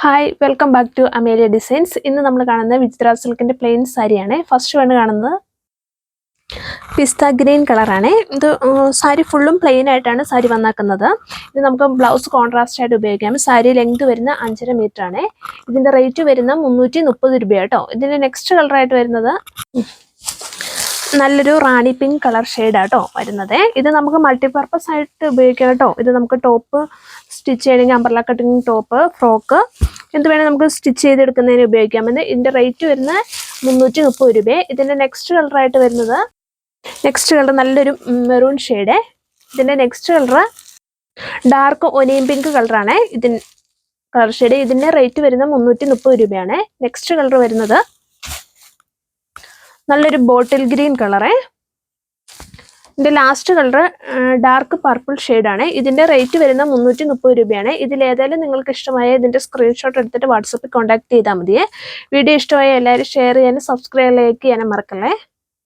Hi welcome back to Amelia designs. ഇന്ന് നമ്മൾ കാണുന്നത് വിചിത്ര സിൽക്കിൻ്റെ പ്ലെയിൻ സാരിയാണ്. ഫസ്റ്റ് വൺ കാണുന്നത് പിസ്ത ഗ്രീൻ കളറാണ്. ഇത് സാരി ഫുള്ളും പ്ലെയിൻ ആയിട്ടാണ് സാരി വന്നാക്കുന്നത്. ഇത് നമുക്ക് ബ്ലൗസ് കോൺട്രാസ്റ്റ് ആയിട്ട് ഉപയോഗിക്കാം. സാരി ലെങ്ത് വരുന്ന 5.5 മീറ്റർ ആണ്. ഇതിൻ്റെ റേറ്റ് വരുന്ന 330 രൂപ കേട്ടോ. ഇതിൻ്റെ നെക്സ്റ്റ് കളറായിട്ട് വരുന്നത് നല്ലൊരു റാണി പിങ്ക് കളർ ഷെയ്ഡാട്ടോ വരുന്നത്. ഇത് നമുക്ക് മൾട്ടിപർപ്പസ് ആയിട്ട് ഉപയോഗിക്കാം കേട്ടോ. ഇത് നമുക്ക് ടോപ്പ് സ്റ്റിച്ച് ചെയ്യണമെങ്കിൽ അംബ്രല കട്ടിങ് ടോപ്പ്, ഫ്രോക്ക് എന്ത് വേണേൽ നമുക്ക് സ്റ്റിച്ച് ചെയ്തെടുക്കുന്നതിന് ഉപയോഗിക്കാമെന്ന്. ഇതിൻ്റെ റേറ്റ് വരുന്നത് 330 രൂപ. ഇതിൻ്റെ നെക്സ്റ്റ് കളറായിട്ട് വരുന്നത് നല്ലൊരു മെറൂൺ ഷെയ്ഡ്. ഇതിൻ്റെ next colour dark onion pink കളറാണ്. Colour shade. ഇതിൻ്റെ റേറ്റ് വരുന്നത് 330 രൂപയാണ്. നെക്സ്റ്റ് കളർ വരുന്നത് നല്ലൊരു ബോട്ടിൽ ഗ്രീൻ കളറ്. ഇതിൻ്റെ ലാസ്റ്റ് കളർ ഡാർക്ക് പർപ്പിൾ ഷെയ്ഡാണ്. ഇതിൻ്റെ റേറ്റ് വരുന്ന 330 രൂപയാണ്. ഇതിലേതായാലും നിങ്ങൾക്ക് ഇഷ്ടമായ ഇതിൻ്റെ സ്ക്രീൻഷോട്ട് എടുത്തിട്ട് വാട്സപ്പിൽ കോൺടാക്ട് ചെയ്താൽ മതിയേ. വീഡിയോ ഇഷ്ടമായ എല്ലാവരും ഷെയർ ചെയ്യാനും സബ്സ്ക്രൈബ് ലൈക്ക് ചെയ്യാനും മറക്കല്ലേ.